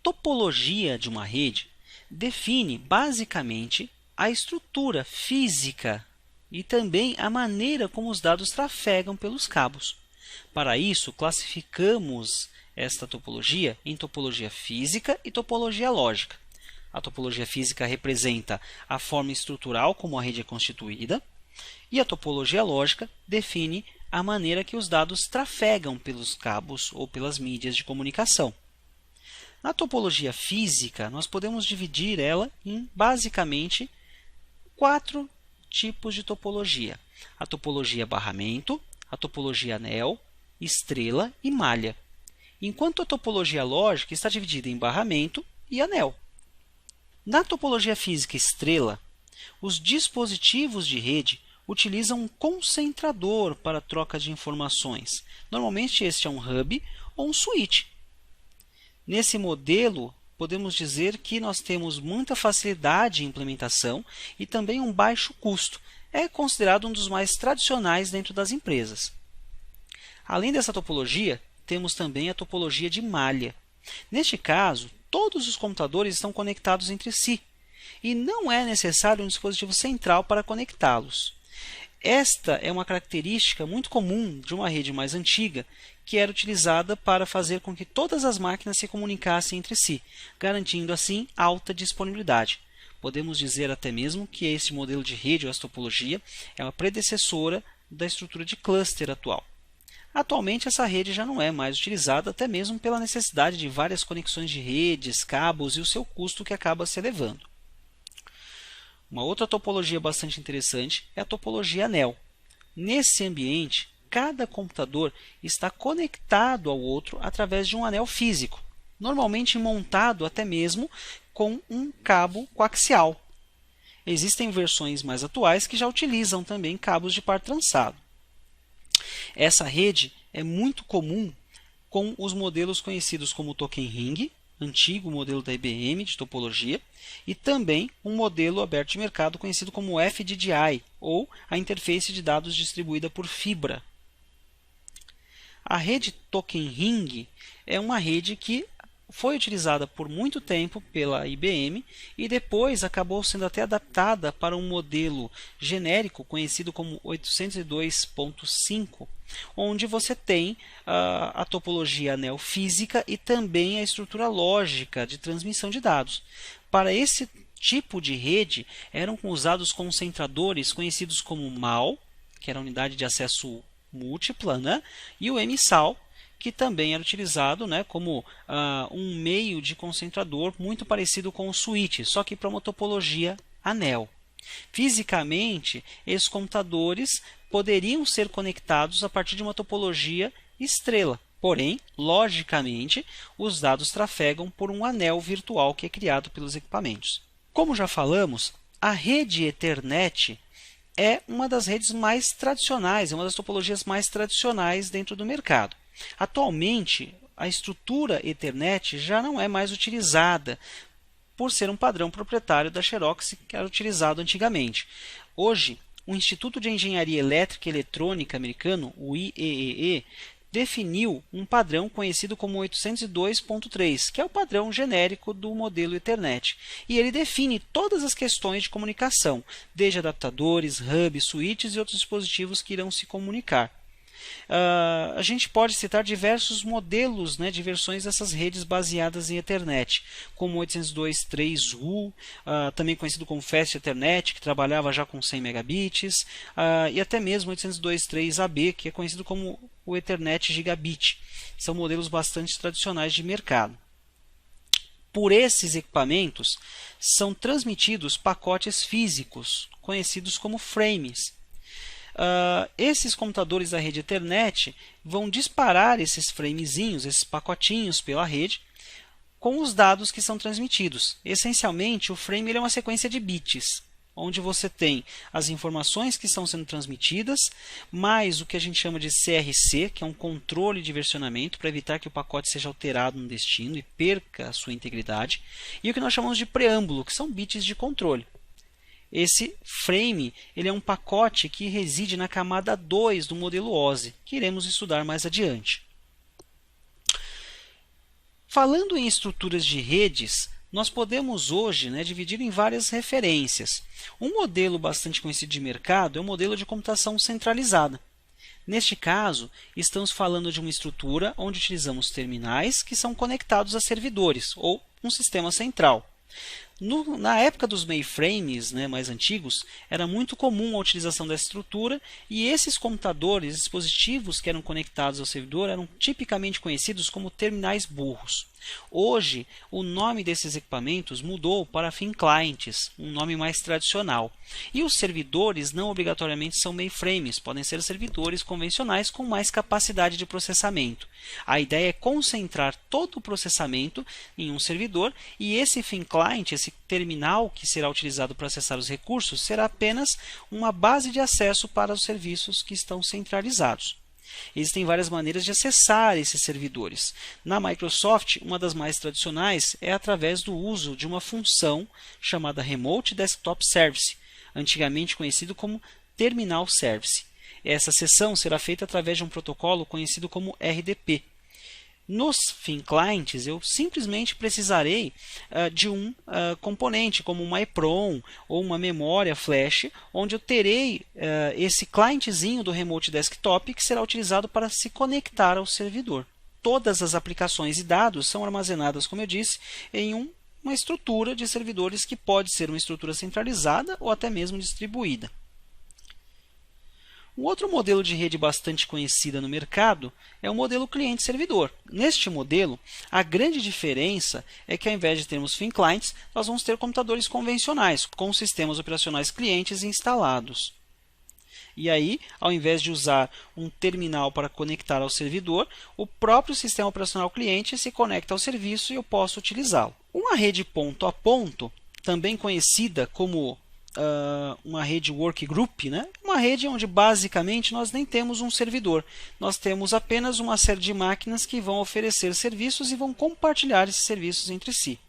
topologia de uma rede define basicamente a estrutura física e também a maneira como os dados trafegam pelos cabos. Para isso, classificamos esta topologia em topologia física e topologia lógica. A topologia física representa a forma estrutural como a rede é constituída, e a topologia lógica define a maneira que os dados trafegam pelos cabos ou pelas mídias de comunicação. Na topologia física, nós podemos dividir ela em basicamente 4 tipos de topologia: a topologia barramento, a topologia anel, estrela e malha, enquanto a topologia lógica está dividida em barramento e anel. Na topologia física estrela, os dispositivos de rede utilizam um concentrador para troca de informações. Normalmente este é um hub ou um switch. Nesse modelo, podemos dizer que nós temos muita facilidade em implementação e também um baixo custo. É considerado um dos mais tradicionais dentro das empresas. Além dessa topologia, temos também a topologia de malha. Neste caso, todos os computadores estão conectados entre si e não é necessário um dispositivo central para conectá-los. Esta é uma característica muito comum de uma rede mais antiga, que era utilizada para fazer com que todas as máquinas se comunicassem entre si, garantindo assim alta disponibilidade. Podemos dizer até mesmo que esse modelo de rede ou essa topologia é uma predecessora da estrutura de cluster atual. Atualmente essa rede já não é mais utilizada, até mesmo pela necessidade de várias conexões de redes, cabos e o seu custo que acaba se elevando. Uma outra topologia bastante interessante é a topologia anel. Nesse ambiente, cada computador está conectado ao outro através de um anel físico, normalmente montado até mesmo com um cabo coaxial. Existem versões mais atuais que já utilizam também cabos de par trançado. Essa rede é muito comum com os modelos conhecidos como Token Ring, antigo modelo da IBM de topologia, e também um modelo aberto de mercado conhecido como FDDI, ou a interface de dados distribuída por fibra. A rede Token Ring é uma rede que foi utilizada por muito tempo pela IBM e depois acabou sendo até adaptada para um modelo genérico conhecido como 802.5, onde você tem a topologia anel física e também a estrutura lógica de transmissão de dados. Para esse tipo de rede eram usados concentradores conhecidos como MAL, que era a unidade de acesso múltipla, né? E o MSAL, que também era utilizado, né, como um meio de concentrador muito parecido com o switch, só que para uma topologia anel. Fisicamente, esses computadores poderiam ser conectados a partir de uma topologia estrela, porém, logicamente, os dados trafegam por um anel virtual que é criado pelos equipamentos. Como já falamos, a rede Ethernet é uma das redes mais tradicionais, é uma das topologias mais tradicionais dentro do mercado. Atualmente, a estrutura Ethernet já não é mais utilizada por ser um padrão proprietário da Xerox que era utilizado antigamente. Hoje, o Instituto de Engenharia Elétrica e Eletrônica americano, o IEEE, definiu um padrão conhecido como 802.3, que é o padrão genérico do modelo Ethernet. E ele define todas as questões de comunicação, desde adaptadores, hubs, switches e outros dispositivos que irão se comunicar. A gente pode citar diversos modelos, né, de versões dessas redes baseadas em Ethernet, como 802.3U, também conhecido como Fast Ethernet, que trabalhava já com 100 megabits, e até mesmo 802.3AB, que é conhecido como o Ethernet Gigabit. São modelos bastante tradicionais de mercado. Por esses equipamentos são transmitidos pacotes físicos, conhecidos como frames. Esses computadores da rede Ethernet vão disparar esses framezinhos, esses pacotinhos pela rede, com os dados que são transmitidos. Essencialmente, o frame é uma sequência de bits, onde você tem as informações que estão sendo transmitidas, mais o que a gente chama de CRC, que é um controle de versionamento, para evitar que o pacote seja alterado no destino e perca a sua integridade, e o que nós chamamos de preâmbulo, que são bits de controle. Esse frame ele é um pacote que reside na camada 2 do modelo OSI, que iremos estudar mais adiante. Falando em estruturas de redes, nós podemos hoje, dividir em várias referências. Um modelo bastante conhecido de mercado é o modelo de computação centralizada. Neste caso, estamos falando de uma estrutura onde utilizamos terminais que são conectados a servidores ou um sistema central. Na época dos mainframes mais antigos, era muito comum a utilização dessa estrutura e esses computadores, dispositivos que eram conectados ao servidor, eram tipicamente conhecidos como terminais burros. Hoje, o nome desses equipamentos mudou para thin clients, um nome mais tradicional. E os servidores não obrigatoriamente são mainframes, podem ser servidores convencionais com mais capacidade de processamento. A ideia é concentrar todo o processamento em um servidor e esse thin client, esse terminal que será utilizado para acessar os recursos, será apenas uma base de acesso para os serviços que estão centralizados. Existem várias maneiras de acessar esses servidores. Na Microsoft, uma das mais tradicionais é através do uso de uma função chamada Remote Desktop Service, antigamente conhecido como Terminal Service. Essa acessão será feita através de um protocolo conhecido como RDP. Nos thin clients, eu simplesmente precisarei de um componente, como uma EEPROM ou uma memória flash, onde eu terei esse clientezinho do Remote Desktop que será utilizado para se conectar ao servidor. Todas as aplicações e dados são armazenadas, como eu disse, em uma estrutura de servidores que pode ser uma estrutura centralizada ou até mesmo distribuída. Um outro modelo de rede bastante conhecida no mercado é o modelo cliente-servidor. Neste modelo, a grande diferença é que ao invés de termos thin clients, nós vamos ter computadores convencionais, com sistemas operacionais clientes instalados. E aí, ao invés de usar um terminal para conectar ao servidor, o próprio sistema operacional cliente se conecta ao serviço e eu posso utilizá-lo. Uma rede ponto a ponto, também conhecida como uma rede workgroup, uma rede onde basicamente nós nem temos um servidor, nós temos apenas uma série de máquinas que vão oferecer serviços e vão compartilhar esses serviços entre si.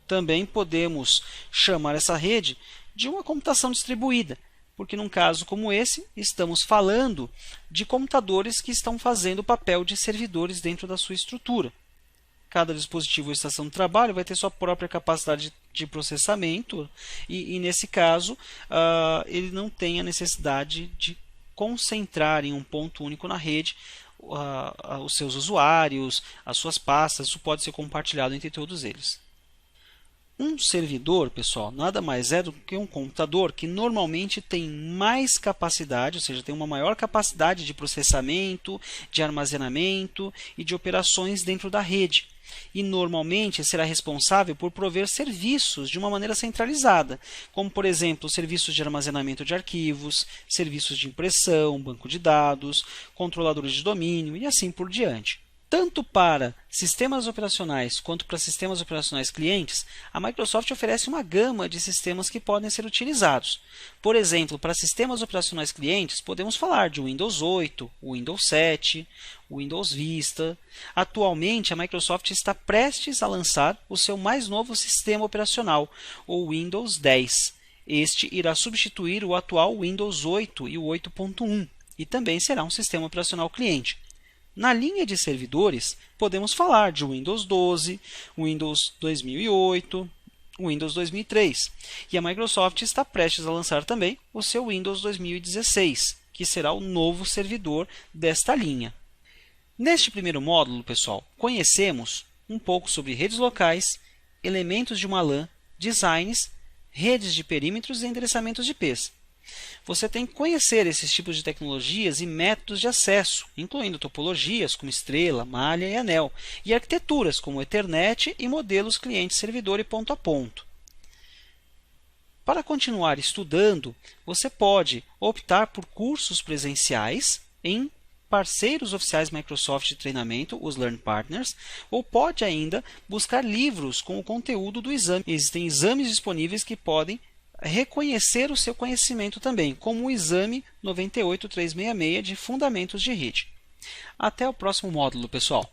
Também podemos chamar essa rede de uma computação distribuída, porque num caso como esse, estamos falando de computadores que estão fazendo o papel de servidores dentro da sua estrutura. Cada dispositivo ou estação de trabalho vai ter sua própria capacidade de processamento e nesse caso, ele não tem a necessidade de concentrar em um ponto único na rede os seus usuários, as suas pastas, isso pode ser compartilhado entre todos eles. Um servidor, pessoal, nada mais é do que um computador que normalmente tem mais capacidade, ou seja, tem uma maior capacidade de processamento, de armazenamento e de operações dentro da rede. E normalmente será responsável por prover serviços de uma maneira centralizada, como por exemplo serviços de armazenamento de arquivos, serviços de impressão, banco de dados, controladores de domínio e assim por diante. Tanto para sistemas operacionais quanto para sistemas operacionais clientes, a Microsoft oferece uma gama de sistemas que podem ser utilizados. Por exemplo, para sistemas operacionais clientes, podemos falar de Windows 8, Windows 7, Windows Vista. Atualmente, a Microsoft está prestes a lançar o seu mais novo sistema operacional, o Windows 10. Este irá substituir o atual Windows 8 e o 8.1 e também será um sistema operacional cliente. Na linha de servidores, podemos falar de Windows 12, Windows 2008, Windows 2003. E a Microsoft está prestes a lançar também o seu Windows 2016, que será o novo servidor desta linha. Neste primeiro módulo, pessoal, conhecemos um pouco sobre redes locais, elementos de uma LAN, designs, redes de perímetros e endereçamentos de IPs. Você tem que conhecer esses tipos de tecnologias e métodos de acesso, incluindo topologias como estrela, malha e anel, e arquiteturas como Ethernet e modelos cliente-servidor e ponto a ponto. Para continuar estudando, você pode optar por cursos presenciais em parceiros oficiais Microsoft de treinamento, os Learn Partners, ou pode ainda buscar livros com o conteúdo do exame. Existem exames disponíveis que podem reconhecer o seu conhecimento também, como o exame 98366 de Fundamentos de Rede. Até o próximo módulo, pessoal!